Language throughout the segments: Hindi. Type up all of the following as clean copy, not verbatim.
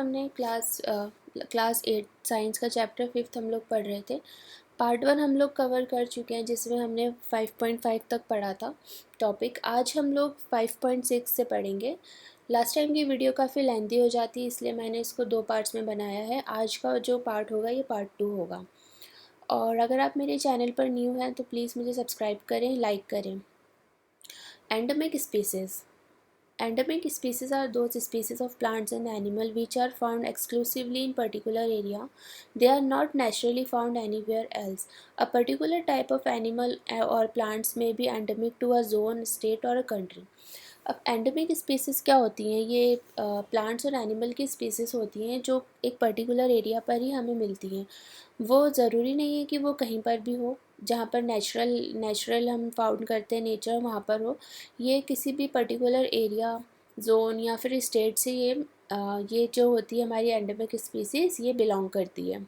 हमने क्लास 8 साइंस का चैप्टर 5 हम लोग पढ़ रहे थे। पार्ट 1 हम लोग कवर कर चुके हैं, जिसमें हमने 5.5 तक पढ़ा था टॉपिक। आज हम लोग 5.6 से पढ़ेंगे। लास्ट टाइम की वीडियो काफ़ी लेंथी हो जाती है, इसलिए मैंने इसको 2 पार्ट्स में बनाया है। आज का जो पार्ट होगा ये पार्ट 2 होगा। और अगर आप मेरे चैनल पर न्यू हैं तो प्लीज़ मुझे सब्सक्राइब करें, लाइक करें। Endemic species. Endemic species are those species of plants and animals which are found exclusively in particular area. They are not naturally found anywhere else. A particular type of animal or plants may be endemic to a zone, state or a country. अब एंडेमिक स्पीसीज़ क्या होती हैं? ये प्लांट्स और एनिमल की स्पीसीज़ होती हैं जो एक पर्टिकुलर एरिया पर ही हमें मिलती हैं। वो ज़रूरी नहीं है कि वो कहीं पर भी हो, जहाँ पर नेचुरल हम फाउंड करते हैं, नेचर वहाँ पर हो। ये किसी भी पर्टिकुलर एरिया, जोन या फिर स्टेट से ये जो होती है हमारी एंडेमिक स्पीसीज़, ये बिलोंग करती है।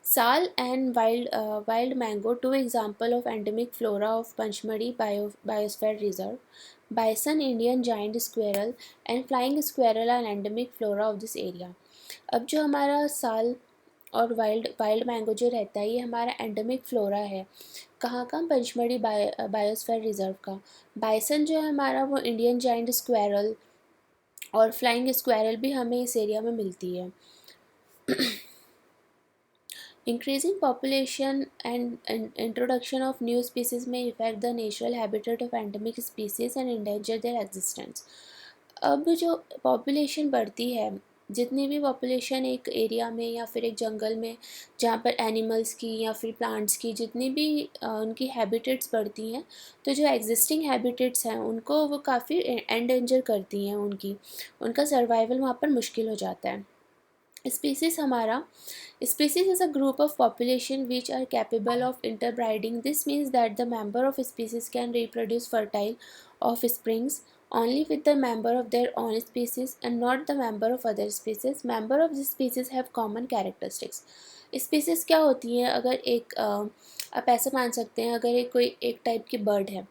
Sal and wild mango, two example of endemic flora of Pachmarhi biosphere reserve. Bison, Indian giant squirrel and flying squirrel are endemic flora of this area. अब जो हमारा साल और वाइल्ड मैंगो जो रहता है, ये हमारा एंडेमिक फ्लोरा है। कहाँ का? पंचमढ़ी बायोस्फीयर रिजर्व का. बाइसन जो है हमारा, वो इंडियन जाइंट स्क्वेरल और फ्लाइंग स्क्वेरल भी हमें इस एरिया में मिलती है. Increasing population and introduction of new species may affect the natural habitat of endemic species and endanger their existence. अब जो पॉपुलेशन बढ़ती है, जितनी भी पॉपुलेशन एक एरिया में या फिर एक जंगल में, जहाँ पर एनिमल्स की या फिर प्लांट्स की जितनी भी उनकी हैबिटेट्स बढ़ती हैं, तो जो एग्जिस्टिंग हैबिटेट्स हैं उनको वो काफ़ी एंडेंजर करती हैं. उनका सर्वाइवल वहाँ पर मुश्किल हो जाता है. स्पीसीज़ हमारा, species is a group of population which are capable of interbreeding. This means that the member of species can reproduce fertile offsprings only with the member of their own species and not the member of other species. Member of this species have common characteristics. Species क्या होती हैं? अगर आप ऐसे मान सकते हैं, अगर कोई एक टाइप की बर्ड है,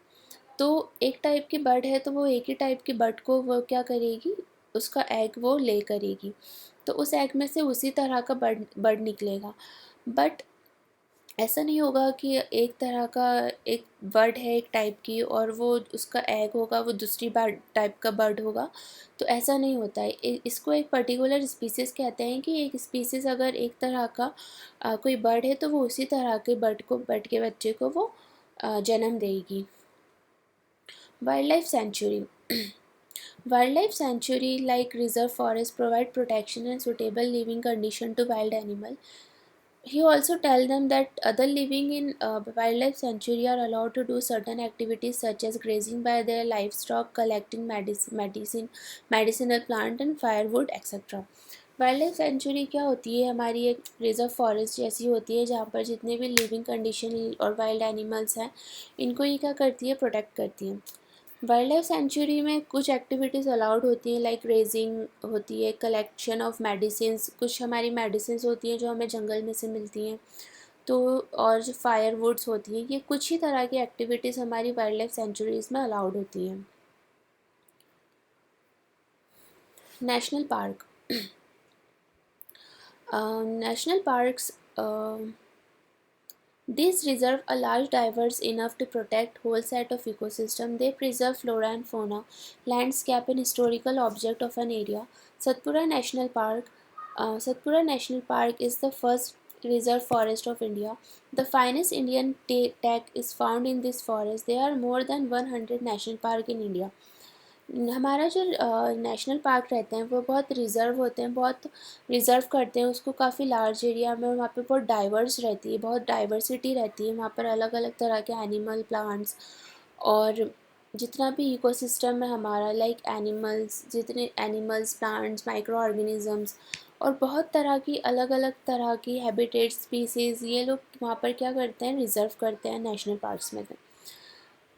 तो एक टाइप की बर्ड है तो वो एक ही टाइप की बर्ड को वो क्या करेगी, उसका एग वो ले करेगी, तो उस एग में से उसी तरह का बर्ड निकलेगा. बट ऐसा नहीं होगा कि एक तरह का एक बर्ड है एक टाइप की और वो उसका एग होगा वो दूसरी बर्ड टाइप का बर्ड होगा. तो ऐसा नहीं होता है. इसको एक पर्टिकुलर स्पीसीज़ कहते हैं कि एक स्पीसीज़ अगर एक तरह का कोई बर्ड है तो वो उसी तरह के बर्ड के बच्चे को वो जन्म देगी. Wildlife sanctuary. Wildlife sanctuary like reserve forest provide protection and suitable living condition to wild animal. He also tell them that other living in wildlife sanctuary are allowed to do certain activities such as grazing by their livestock, collecting medicinal plant and firewood etc. Wild life sanctuary क्या होती है? हमारी एक रिजर्व फॉरेस्ट जैसी होती है, जहाँ पर जितने भी लिविंग कंडीशन और वाइल्ड एनिमल्स हैं, इनको ये क्या करती है? प्रोटेक्ट करती है. वाइल्ड लाइफ सेंचुरी में कुछ एक्टिविटीज़ अलाउड होती हैं, लाइक रेजिंग होती है, कलेक्शन ऑफ मेडिसिन्स, कुछ हमारी मेडिसिन्स होती हैं जो हमें जंगल में से मिलती हैं, तो और जो फायरवुड्स होती हैं, ये कुछ ही तरह की एक्टिविटीज़ हमारी वाइल्ड लाइफ सेंचुरीज़ में अलाउड होती हैं. National park. National parks, these reserve a large diverse enough to protect whole set of ecosystem. They preserve flora and fauna, landscape and historical object of an area. Satpura National Park. Satpura National Park is the first reserve forest of India. The finest Indian teak is found in this forest. There are more than 100 national park in India. हमारा जो नेशनल पार्क रहते हैं वो बहुत रिज़र्व होते हैं, बहुत रिज़र्व करते हैं उसको काफ़ी लार्ज एरिया में, और वहाँ पे बहुत डाइवर्स रहती है, बहुत डाइवर्सिटी रहती है. वहाँ पर अलग अलग तरह के एनिमल, प्लांट्स और जितना भी इकोसिस्टम है हमारा, लाइक एनिमल्स, जितने एनिमल्स, प्लांट्स, माइक्रो ऑर्गेनिज़म्स और बहुत तरह की अलग अलग तरह की हैबिटेट स्पीसीज़, ये लोग वहाँ पर क्या करते हैं? रिज़र्व करते हैं नेशनल पार्क्स में.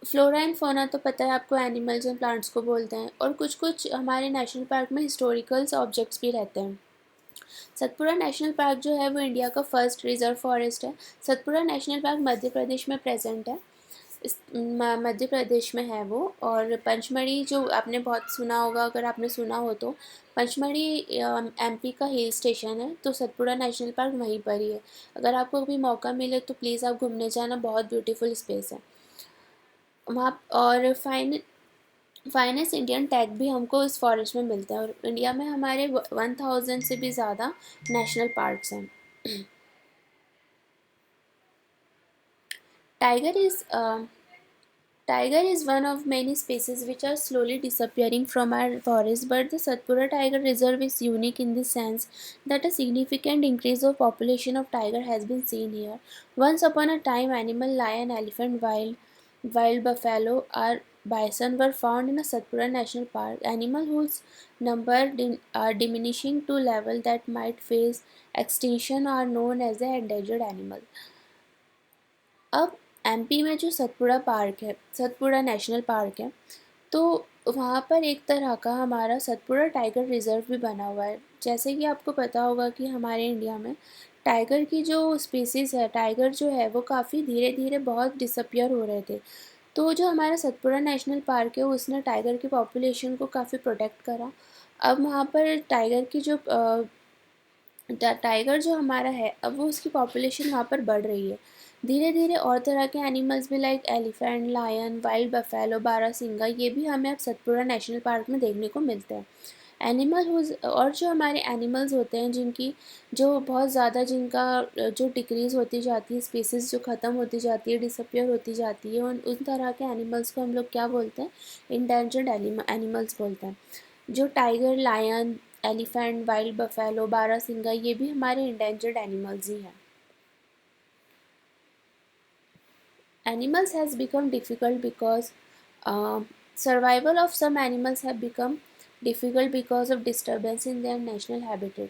फ्लोरा एंड फोना तो पता है आपको, एनिमल्स एंड प्लांट्स को बोलते हैं. और कुछ कुछ हमारे नेशनल पार्क में हिस्टोरिकल्स ऑब्जेक्ट्स भी रहते हैं. सतपुरा नेशनल पार्क जो है वो इंडिया का फर्स्ट रिजर्व फॉरेस्ट है. सतपुरा नेशनल पार्क मध्य प्रदेश में प्रेजेंट है. मध्य प्रदेश में है वो। और पंचमढ़ी जो आपने बहुत सुना होगा, अगर आपने सुना हो तो, पंचमढ़ी एमपी का हिल स्टेशन है, तो सतपुड़ा नेशनल पार्क वहीं पर ही है। अगर आपको कभी मौका मिले तो प्लीज़ आप घूमने जाना, बहुत ब्यूटीफुल स्पेस है वहाँ। और फाइनेस्ट इंडियन टैग भी हमको इस फॉरेस्ट में मिलता है, और इंडिया में हमारे 1000 से भी ज़्यादा नेशनल पार्क्स हैं। Tiger is Tiger is one of many species which are slowly disappearing from our forest, but the Satpura Tiger Reserve is unique in the sense that a significant increase of population of tiger has been seen here. Once upon a time, animal lion, elephant, wild buffalo, or bison were found in a Satpura National Park. Animals whose number are diminishing to level that might face extinction are known as the endangered animal. अब एमपी में जो सतपुड़ा पार्क है, सतपुड़ा नेशनल पार्क है, तो वहाँ पर एक तरह का हमारा सतपुड़ा टाइगर रिज़र्व भी बना हुआ है। जैसे कि आपको पता होगा कि हमारे इंडिया में टाइगर की जो स्पीसीज़ है, टाइगर जो है वो काफ़ी धीरे धीरे बहुत डिसअपियर हो रहे थे। तो जो हमारा सतपुड़ा नेशनल पार्क है उसने टाइगर की पॉपुलेशन को काफ़ी प्रोटेक्ट करा। अब वहाँ पर टाइगर की जो टाइगर जो हमारा है, अब वो उसकी पॉपुलेशन वहाँ पर बढ़ रही है धीरे धीरे। और तरह के एनिमल्स भी like elephant, lion, wild buffalo, बारहसिंगा, ये भी हमें अब सतपुड़ा नेशनल पार्क में देखने को मिलते हैं। एनिमल हुज और जो हमारे एनिमल्स होते हैं जिनकी जो बहुत ज़्यादा जिनका जो डिक्रीज़ होती जाती है, स्पीसीज़ जो ख़त्म होती जाती है, डिसअपियर होती जाती है, उन तरह के एनिमल्स को हम लोग क्या बोलते हैं, इंडेंजर्ड एनिमल्स बोलते हैं। जो tiger, lion, elephant, wild buffalo, बारहसिंगा, ये भी हमारे इंडेंजर्ड एनिमल्स ही हैं। Animals has become difficult because survival of some animals have become difficult because of disturbance in their national habitat.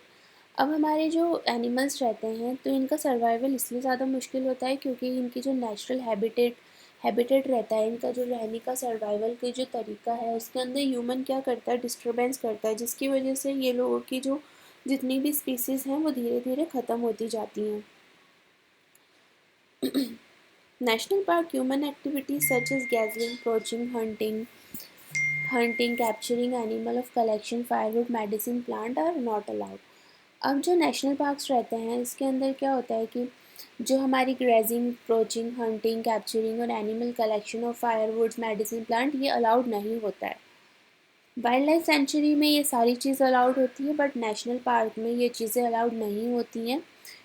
अब हमारे जो एनिमल्स रहते हैं तो इनका सर्वाइवल इसलिए ज़्यादा मुश्किल होता है क्योंकि इनकी जो नेचुरल हैबिटेट रहता है, इनका जो रहने का सर्वाइवल का जो तरीका है उसके अंदर ह्यूमन क्या करता है, डिस्टर्बेंस करता है, जिसकी वजह से ये लोगों की जो जितनी भी स्पीसीज़ हैं वो धीरे धीरे ख़त्म होती जाती हैं। National Park human activities such as gathering, poaching, capturing animal of collection, firewood, medicine plant are not allowed. अब जो नेशनल पार्क्स रहते हैं इसके अंदर क्या होता है कि जो हमारी ग्रेजिंग, पोचिंग, हंटिंग, कैप्चरिंग और animal collection of firewoods, medicine plant ये अलाउड नहीं होता है। वाइल्ड लाइफ सेंचुरी में ये सारी चीज़ अलाउड होती है, बट नेशनल पार्क में ये चीज़ें अलाउड नहीं होती हैं,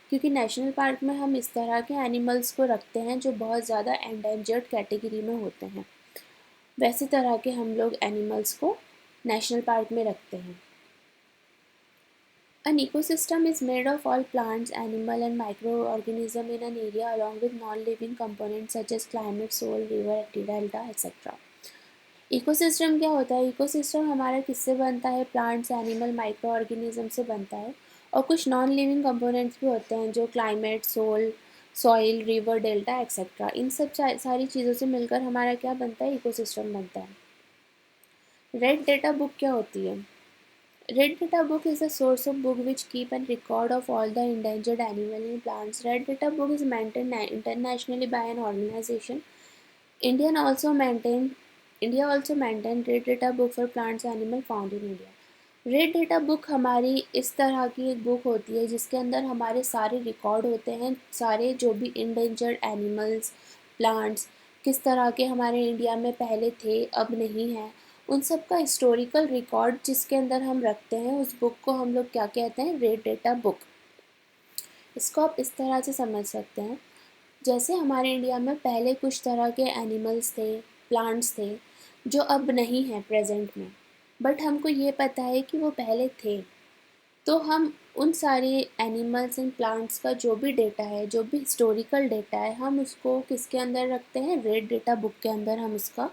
क्योंकि नेशनल पार्क में हम इस तरह के एनिमल्स को रखते हैं जो बहुत ज़्यादा एंडेंजर्ड कैटेगरी में होते हैं। वैसे तरह के हम लोग एनिमल्स को नेशनल पार्क में रखते हैं। An ecosystem is made of all plants, animal and microorganism in an area along with non-living components such as climate, soil, river, delta, etc. Ecosystem क्या होता है? इकोसिस्टम हमारा किससे बनता है? प्लांट्स, एनिमल, माइक्रो ऑर्गेनिज्म से बनता है, और कुछ नॉन लिविंग कंपोनेंट्स भी होते हैं जो climate, soil, river, delta etcetera, इन सब सारी चीज़ों से मिलकर हमारा क्या बनता है? इकोसिस्टम बनता है। रेड डेटा बुक क्या होती है? Red Data Book is a source of book which keep and record of all the endangered animal and plants. Red Data Book is maintained internationally by an organization. India also maintained Red Data Book for plants and animal found in India. Red data book हमारी इस तरह की एक बुक होती है जिसके अंदर हमारे सारे रिकॉर्ड होते हैं, सारे जो भी इंडेंजर्ड एनिमल्स, प्लांट्स किस तरह के हमारे इंडिया में पहले थे, अब नहीं हैं, उन सब का हिस्टोरिकल रिकॉर्ड जिसके अंदर हम रखते हैं, उस बुक को हम लोग क्या कहते हैं? Red data book. इसको आप इस तरह से समझ सकते हैं, जैसे हमारे इंडिया में पहले कुछ तरह के एनिमल्स थे, प्लांट्स थे जो अब नहीं हैं प्रेजेंट में, बट हमको ये पता है कि वो पहले थे, तो हम उन सारे एनिमल्स एंड प्लांट्स का जो भी डेटा है, जो भी हिस्टोरिकल डेटा है, हम उसको किसके अंदर रखते हैं? रेड डेटा बुक के अंदर हम उसका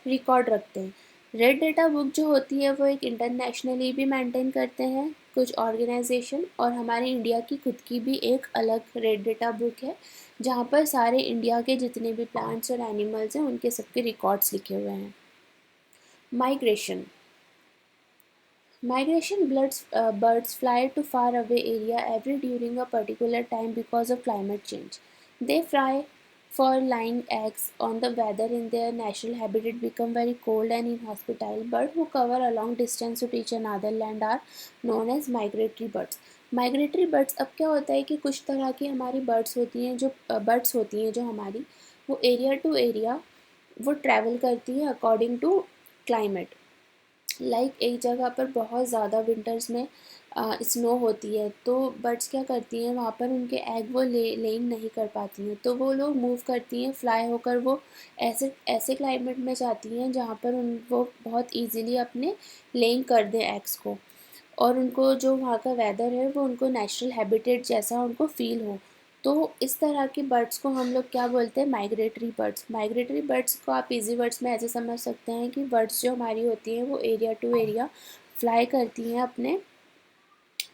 रिकॉर्ड रखते हैं। रेड डेटा बुक जो होती है वो एक इंटरनेशनली भी मेंटेन करते हैं कुछ ऑर्गेनाइजेशन, और हमारे इंडिया की खुद की भी एक अलग रेड डेटा बुक है जहाँ पर सारे इंडिया के जितने भी प्लांट्स और एनिमल्स हैं उनके सबके रिकॉर्ड्स लिखे हुए हैं। Migration birds fly to far away area every during a particular time because of climate change. They for laying eggs on the weather in their natural habitat become very cold and inhospitable. Birds who cover a long distance to reach another land are known as migratory birds. Migratory birds, अब क्या होता है कि कुछ तरह की हमारी बर्ड्स होती हैं जो हमारी वो एरिया टू एरिया वो ट्रैवल करती हैं अकॉर्डिंग टू क्लाइमेट। लाइक एक जगह पर बहुत ज़्यादा विंटर्स में स्नो होती है, तो बर्ड्स क्या करती हैं, वहाँ पर उनके एग वो लेइंग नहीं कर पाती हैं, तो वो लोग मूव करती हैं, फ्लाई होकर वो ऐसे ऐसे क्लाइमेट में जाती हैं जहाँ पर वो बहुत इजीली अपने लेइंग कर दें एग्स को, और उनको जो वहाँ का वेदर है वो उनको नेचुरल हैबिटेट जैसा उनको फील हो। तो इस तरह की बर्ड्स को हम लोग क्या बोलते हैं, माइग्रेटरी बर्ड्स। माइग्रेटरी बर्ड्स को आप इजी वर्ड्स में ऐसे समझ सकते हैं कि बर्ड्स जो हमारी होती हैं वो एरिया टू एरिया फ्लाई करती हैं अपने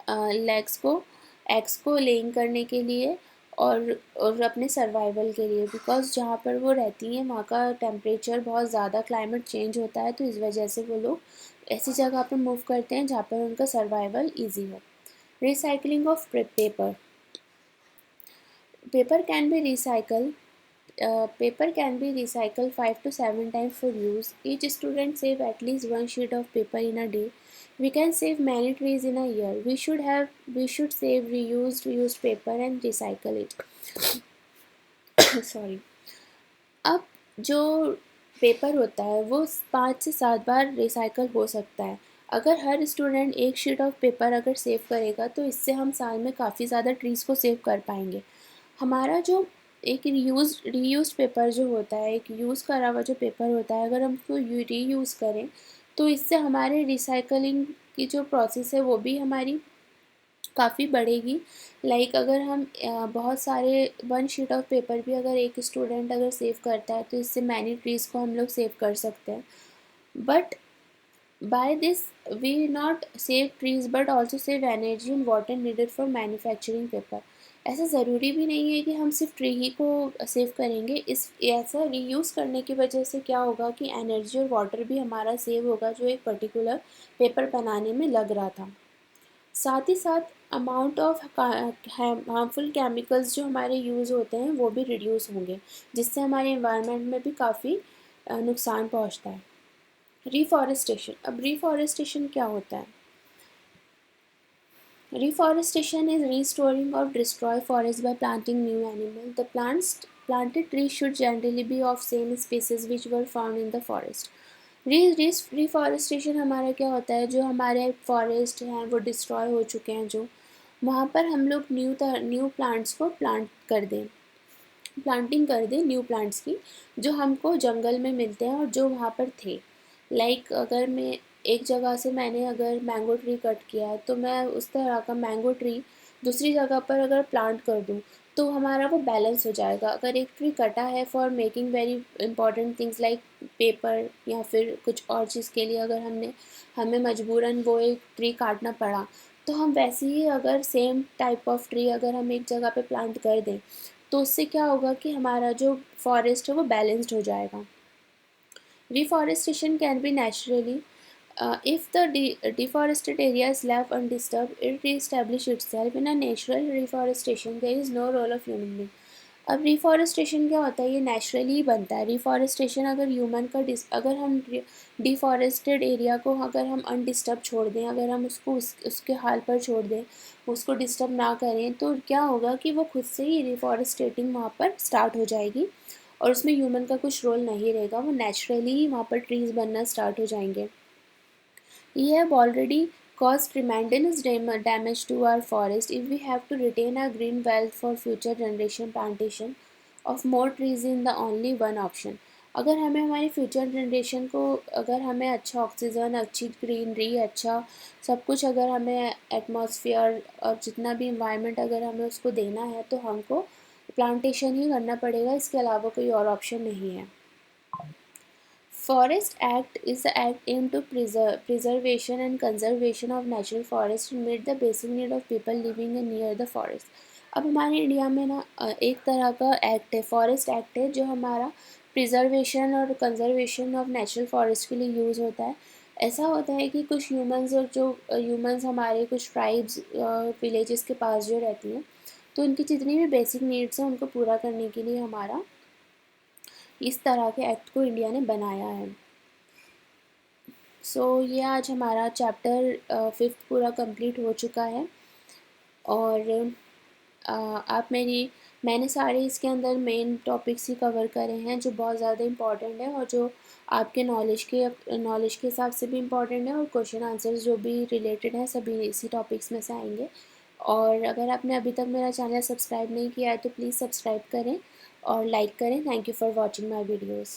लेग्स को, एग्स को लेइंग करने के लिए और अपने सर्वाइवल के लिए, बिकॉज जहाँ पर वो रहती हैं वहाँ का टेम्परेचर बहुत ज़्यादा, क्लाइमेट चेंज होता है, तो इस वजह से वो लोग ऐसी जगह पर मूव करते हैं जहाँ पर उनका सर्वाइवल ईजी हो। Recycling of paper. Paper can be recycle paper can be recycled 5 to 7 times for use. Each student save at least one sheet of paper in a day. We can save many trees in a year. We should save reused paper and recycle it. Sorry. अब जो पेपर होता है वो 5 से 7 बार रिसाइकल हो सकता है। अगर हर स्टूडेंट एक शीट ऑफ पेपर अगर सेव करेगा तो इससे हम साल में काफ़ी ज़्यादा ट्रीज़ को सेव कर पाएंगे। हमारा जो एक रीयूज पेपर जो होता है, एक यूज़ करा हुआ जो पेपर होता है, अगर हम उसको रीयूज़ करें तो इससे हमारे रिसाइकलिंग की जो प्रोसेस है वो भी हमारी काफ़ी बढ़ेगी। लाइक अगर हम बहुत सारे 1 शीट ऑफ पेपर भी अगर एक स्टूडेंट अगर सेव करता है तो इससे मैनी ट्रीज़ को हम लोग सेव कर सकते हैं। But by this we not save trees but also save energy and water needed for manufacturing paper. ऐसा ज़रूरी भी नहीं है कि हम सिर्फ ट्री ही को सेव करेंगे, इस ऐसा रीयूज़ करने की वजह से क्या होगा कि एनर्जी और वाटर भी हमारा सेव होगा जो एक पर्टिकुलर पेपर बनाने में लग रहा था। साथ ही साथ अमाउंट ऑफ हार्मफुल केमिकल्स जो हमारे यूज़ होते हैं वो भी रिड्यूस होंगे, जिससे हमारे इन्वायरमेंट में भी काफ़ी नुकसान पहुंचता है। रिफॉरेस्टेशन। अब रिफॉरेस्टेशन क्या होता है? Reforestation is restoring or destroy forest by planting new animal. The planted trees should generally be of same species which were found in the forest. Reforestation हमारा क्या होता है, जो हमारे फॉरेस्ट हैं वो डिस्ट्रॉय हो चुके हैं, जो वहाँ पर हम लोग न्यू प्लांट्स को प्लांटिंग कर दें न्यू प्लांट्स की, जो हमको जंगल में मिलते हैं और जो वहाँ पर थे। लाइक अगर मैं एक जगह से मैंने अगर मैंगो ट्री कट किया है तो मैं उस तरह का मैंगो ट्री दूसरी जगह पर अगर प्लांट कर दूँ तो हमारा वो बैलेंस हो जाएगा। अगर एक ट्री कटा है for making very important things like paper या फिर कुछ और चीज़ के लिए, अगर हमें मजबूरन वो एक ट्री काटना पड़ा, तो हम वैसे ही अगर सेम टाइप ऑफ ट्री अगर हम एक जगह पे प्लांट कर दें तो उससे क्या होगा कि हमारा जो फॉरेस्ट है वो बैलेंस्ड हो जाएगा। Reforestation can be naturally. If the deforested area is left undisturbed, it reestablishes itself. In a natural reforestation, there is no role of human being. अब रिफॉरेस्टेशन क्या होता है, ये नेचुरली ही बनता है। रिफॉरेस्टेशन अगर अगर हम डिफॉरेस्टेड एरिया को अगर हम अनडिस्टर्ब छोड़ दें, अगर हम उसको उसके हाल पर छोड़ दें, उसको डिस्टर्ब ना करें, तो क्या होगा कि वो खुद से ही रिफॉरेस्टेटिंग वहाँ पर स्टार्ट हो जाएगी और उसमें ह्यूमन का कुछ रोल नहीं रहेगा, वो नेचुरली ही वहाँ पर ट्रीज़ बनना स्टार्ट हो जाएंगे। We have already caused tremendous damage to our forest. If we have to retain our green wealth for future generation, plantation of more trees in the only one option. अगर हमें हमारी फ्यूचर जनरेशन को, अगर हमें अच्छा ऑक्सीजन, अच्छी ग्रीनरी, अच्छा सब कुछ अगर हमें एटमॉस्फेयर और जितना भी इन्वायरमेंट अगर हमें उसको देना है तो हमको प्लांटेशन ही करना पड़ेगा, इसके अलावा कोई और ऑप्शन नहीं है। Forest Act is the act aimed to preservation and conservation of natural forest and meet the basic need of people living near the forest. अब हमारे इंडिया में ना एक तरह का एक्ट है, फॉरेस्ट एक्ट है, जो हमारा प्रिजर्वेशन और कंजर्वेशन ऑफ नेचुरल फॉरेस्ट के लिए यूज़ होता है। ऐसा होता है कि कुछ ह्यूमंस और जो ह्यूमंस हमारे कुछ ट्राइब्स विलेजेस के पास जो रहती हैं, तो उनकी जितनी भी बेसिक नीड्स हैं उनको पूरा करने के लिए हमारा इस तरह के एक्ट को इंडिया ने बनाया है। ये आज हमारा चैप्टर 5 पूरा कंप्लीट हो चुका है। और आप मैंने सारे इसके अंदर मेन टॉपिक्स ही कवर करे हैं जो बहुत ज़्यादा इम्पॉर्टेंट है और जो आपके नॉलेज के हिसाब से भी इम्पॉर्टेंट है, और क्वेश्चन आंसर्स जो भी रिलेटेड हैं सभी इसी टॉपिक्स में से आएंगे। और अगर आपने अभी तक मेरा चैनल सब्सक्राइब नहीं किया है तो प्लीज़ सब्सक्राइब करें और लाइक करें। Thank you for watching my videos.